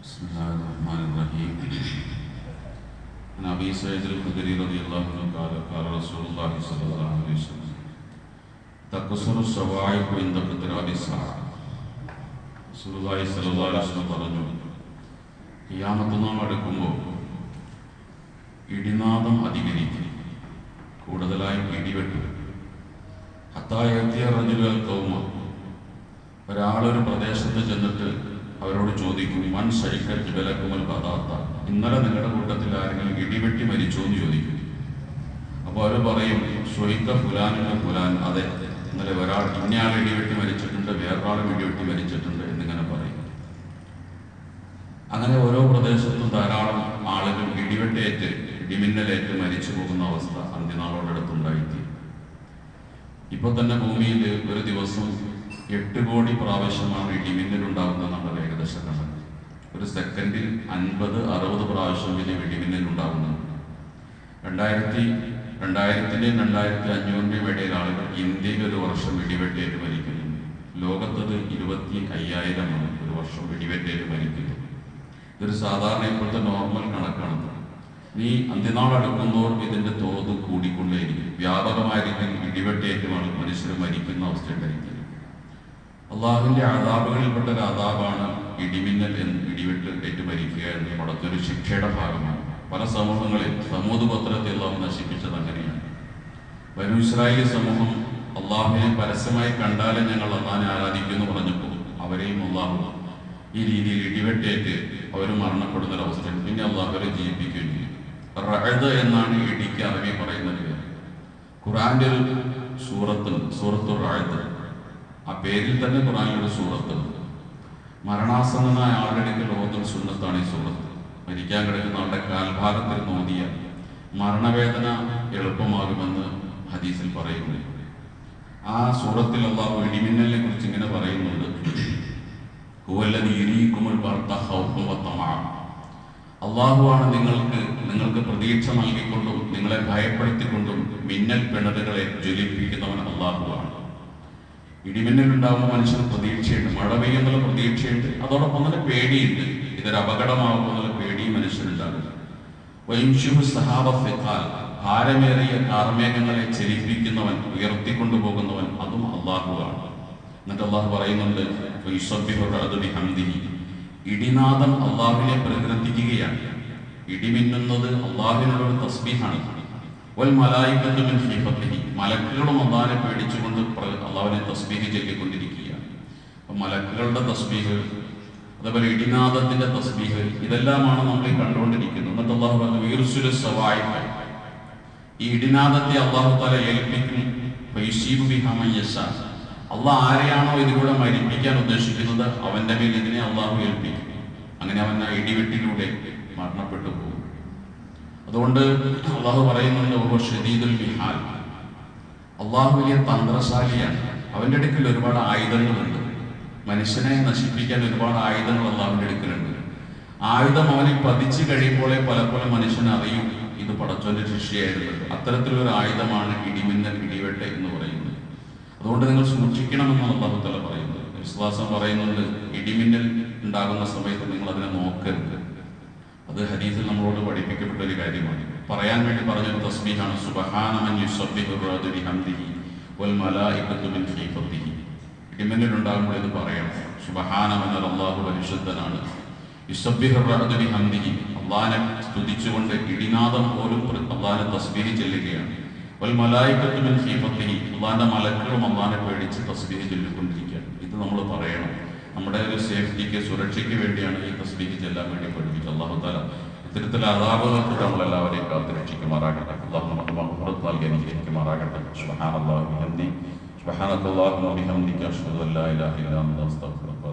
بسم الله الرحمن الرحيم. عن أبي سعيد الخدري رضي الله عنه قال قال رسول الله صلى الله عليه وسلم تكسر الصواعق عند اقتراب الساعة. റസൂലുള്ളാഹി സ്വല്ലല്ലാഹു അലൈഹി വസല്ലം പറഞ്ഞു, ഖിയാമത്ത് നാൾ അടുക്കുമ്പോൾ ഇടിനാദം അധികരിക്കും, കൂടുതലായി ഇടിവെട്ടും. ഹത്താ യഅതിയ റജുലുൽ ഖൗമ, ഒരാളൊരു പ്രദേശത്ത് ചെന്നിട്ട് അവരോട് ചോദിക്കും, മൻ ശൈഖൽ ജിബലക്കുമൽ ബദാത്ത, ഇന്നലെ നിങ്ങളുടെ കൂട്ടത്തിൽ ആരെങ്കിലും ഇടിവെട്ടി മരിച്ചോ എന്ന് ചോദിക്കും. അപ്പോൾ അവർ പറയും, ഷൊയ്ഖ ഫുലാനുൽ ഫുലാൻ, അതെ ഇന്നലെ ഒരാൾ ഇന്നയാൾ ഇടിവെട്ടി മരിച്ചിട്ടുണ്ട്, വേറൊരാളും ഇടിവെട്ടി മരിച്ചിട്ടുണ്ട് എന്നിങ്ങനെ പറയും. അങ്ങനെ ഓരോ പ്രദേശത്തും ധാരാളം ആളുകൾ ഇടിവെട്ടേറ്റ് ഇടിമിന്നലേറ്റ് മരിച്ചു പോകുന്ന അവസ്ഥ അന്ത്യനാളോടടുത്തുണ്ടായിട്ട് ഇപ്പൊ തന്നെ ഭൂമിയിൽ ഒരു ദിവസം 8 കോടി പ്രാവശ്യമാണ് ഇടിമിന്നലുണ്ടാകുന്നതെന്നാണ് ഏകദേശം കണക്ക്. ഒരു സെക്കൻഡിൽ 50-60 പ്രാവശ്യം വലിയ ഇടിമിന്നൽ ഉണ്ടാകുന്നത്. 2000-ന്റെയും 2500-ന്റെയും ഇടയിൽ ആളുകൾ ഇന്ത്യയിൽ ഒരു വർഷം ഇടിവെട്ടേറ്റ് മരിക്കുന്നു. ലോകത്തത് 25,000 ഒരു വർഷം ഇടിവെട്ടേറ്റ് മരിക്കുന്നു. ഇതൊരു സാധാരണ ഇപ്പോഴത്തെ നോർമൽ കണക്കാണ്. ഈ അന്ത്യനാൾ അടുക്കുന്നതോറും ഇതിന്റെ തോത് കൂടിക്കൊണ്ടേയിരിക്കും. വ്യാപകമായ രീതിയിൽ ഇടിവെട്ടേറ്റുമാണ് മനുഷ്യർ മരിക്കുന്ന അവസ്ഥ ഉണ്ടായിരിക്കുന്നത്. അള്ളാഹുവിന്റെ അദാബുകളിൽപ്പെട്ട ഒരു അദാബാണ് ഇടിമിന്നൽ ഇടിവെട്ട് ഏറ്റു മരിക്കുക എന്ന് പടത്തൊരു ശിക്ഷയുടെ ഭാഗമാണ്. പല സമൂഹങ്ങളിൽ സമൂത് പത്രത്തെ അള്ളാഹു നശിപ്പിച്ചത് അങ്ങനെയാണ്. ബനൂ ഇസ്രായേൽ സമൂഹം അള്ളാഹുവിനെ പരസ്യമായി കണ്ടാലേ ഞങ്ങൾ അള്ളാഹിനെ ആരാധിക്കുമെന്ന് പറഞ്ഞപ്പോൾ അവരെയും അള്ളാഹു ഈ രീതിയിൽ ഇടിവെട്ടേറ്റ് അവർ മരണപ്പെടുന്ന ഒരവസ്ഥ. പിന്നെ അള്ളാഹു അവരെ ജീവിപ്പിക്കുകയും ചെയ്യും. റഅദ് എന്നാണ് ഇടിക്ക് അറബി പറയുന്നത്. ഖുർആന്റെ ഒരു സൂറത്തുൽ റഅദ്, ആ പേരിൽ തന്നെ ഖുർആനിലൊരു സൂറത്തുണ്ട്. മരണാസന്നനായ ആളുടെ ലോകത്തിൽ സുന്നത്താണ് ഈ സൂറത്ത്. മരിക്കാൻ കിടക്കുന്ന ആളുടെ കാൽഭാഗത്തിൽ നോദിയ മരണവേദന എളുപ്പമാകുമെന്ന് ഹദീസിൽ പറയുന്നു. ആ സൂറത്തിൽ അള്ളാഹു ഇടിമിന്നലിനെ കുറിച്ച് ഇങ്ങനെ പറയുന്നുണ്ട്, അള്ളാഹുവാണ് നിങ്ങൾക്ക് പ്രതീക്ഷ നൽകിക്കൊണ്ടും നിങ്ങളെ ഭയപ്പെടുത്തിക്കൊണ്ടും മിന്നൽ പിണറുകളെ ജ്വലിപ്പിക്കുന്നവൻ അള്ളാഹുവാണ്. ഇടിമിന്നൽ ഉണ്ടാകുമ്പോൾ മനുഷ്യന് പ്രതീക്ഷയുണ്ട്, മഴ പെയ്യുന്നുള്ള പ്രതീക്ഷയുണ്ട്, അതോടൊപ്പം തന്നെ പേടിയുണ്ട്. ഇതൊരു അപകടമാകുമെന്നുള്ള പേടി മനുഷ്യനുണ്ടാകും. ഭാരമേറിയ കാർമേഘങ്ങളെ ചലിപ്പിക്കുന്നവൻ, ഉയർത്തിക്കൊണ്ടുപോകുന്നവൻ അതും അള്ളാഹുവാണ്. എന്നിട്ട് അള്ളാഹു പറയുന്നുണ്ട്, ഇടിനാദം അള്ളാഹുവിനെ പ്രകീർത്തിക്കുകയാണ്. ഇടിമിന്നുന്നത് അള്ളാഹുവിനോട് തസ്ബീഹാണ്. മലക്കുകളും അള്ളാഹിനെ പേടിച്ചുകൊണ്ട് അള്ളാഹുവിനെ തസ്ബീഹ് ചൊല്ലിക്കൊണ്ടിരിക്കുകയാണ്. അപ്പൊ മലക്കുകളുടെ തസ്ബീഹ്, അതേപോലെ ഇടിനാദത്തിന്റെ തസ്ബീഹ്, ഇതെല്ലാമാണ് നമ്മൾ ഈ കണ്ടുകൊണ്ടിരിക്കുന്നത്. എന്നിട്ട് അള്ളാഹു പറഞ്ഞു, വീർസുല സവായിഫ, ഈ ഇടിനാദത്തെ അള്ളാഹു തആല ഏൽപ്പിക്കും. അള്ളാഹ് ആരെയാണോ ഇതിലൂടെ മരിപ്പിക്കാൻ ഉദ്ദേശിക്കുന്നത് അവന്റെ മേൽ ഇതിനെ അള്ളാഹു ഏൽപ്പിക്കും. അങ്ങനെ അവൻ ആ ഇടിവെട്ടിലൂടെ മരണപ്പെട്ടു പോകും. അതുകൊണ്ട് അള്ളാഹു പറയുന്നുണ്ട്, അള്ളാഹു വലിയ തന്ത്രശാലിയാണ്. അവന്റെ അടുക്കൽ ഒരുപാട് ആയുധങ്ങളുണ്ട്. മനുഷ്യനെ നശിപ്പിക്കാൻ ഒരുപാട് ആയുധങ്ങൾ അള്ളാഹുവിന്റെ അടുക്കലുണ്ട്. ആയുധം അവനിൽ പതിച്ചു കഴിയുമ്പോഴേ പലപ്പോഴും മനുഷ്യൻ അറിയും ഇത് പടച്ചോന്റെ ശിക്ഷയായിരുന്നു. അത്തരത്തിലൊരു ആയുധമാണ് ഇടിമിന്നൽ, ഇടിവെട്ട് എന്ന് പറയുന്നത്. അതുകൊണ്ട് നിങ്ങൾ സൂക്ഷിക്കണമെന്നാണ് അല്ലാഹു തആല പറയുന്നത്. വിശ്വാസം പറയുന്നുണ്ട്, ഇടിമിന്നൽ ഉണ്ടാകുന്ന സമയത്ത് നിങ്ങൾ അതിനെ നോക്കരുത്. അത് ഹദീസിൽ നമ്മളോട് പഠിപ്പിക്കപ്പെട്ട ഒരു കാര്യമാണ്. പറയാൻ വേണ്ടി പറഞ്ഞൊരു തസ്ബീഹാണ്, സുബ്ഹാന മൻ യുസബ്ബിഹു റഅദു ബിഹംദിഹി വൽ മലായികതു മിൻ ഖീഫത്തിഹി. ഇടിമിന്നൽ ഉണ്ടാകുമ്പോൾ ഇത് പറയണം. സുബ്ഹാന മൻ, അല്ലാഹു പരിശുദ്ധനാണ്. യുസബ്ബിഹു റഅദു ബിഹംദിഹി, അല്ലാഹനെ സ്തുതിച്ചുകൊണ്ട് ഇടിനാദം പോലും അല്ലാഹനെ തസ്ബീഹ് ചെല്ലുകയാണ്. വൽ മലായികതു മിൻ ഖീഫത്തിഹി, അല്ലാഹുവിന്റെ മലക്കുകളും അല്ലാഹനെ പേടിച്ച് തസ്ബീഹ് ചൊല്ലിക്കൊണ്ടിരിക്കുകയാണ്. ഇത് നമ്മൾ പറയണം. നമ്മുടെ ഒരു സേഫ്റ്റിക്ക്, സുരക്ഷയ്ക്ക് വേണ്ടിയാണ് ഈ തസ്ബീഹ് ചെല്ലാൻ വേണ്ടി പഠിപ്പിച്ചത്. അല്ലാഹു തആല ഇത്തരത്തിലുള്ള അദാബുകൾക്ക് നമ്മളെല്ലാവരെയും കാത്തുരക്ഷിക്കുമാറാകട്ടെ. അല്ലാഹു നമുക്ക് മഗ്ഫിറത്ത് നൽകി അനുഗ്രഹിക്കുമാറാകട്ടെ. സുബ്ഹാനല്ലാഹി വബിഹംദിഹി സുബ്ഹാനക്കല്ലാഹുമ്മ വബിഹംദിക അഷ്ഹദു അൻ ലാ ഇലാഹ ഇല്ലാ അൻത അസ്തഗ്ഫിറുക.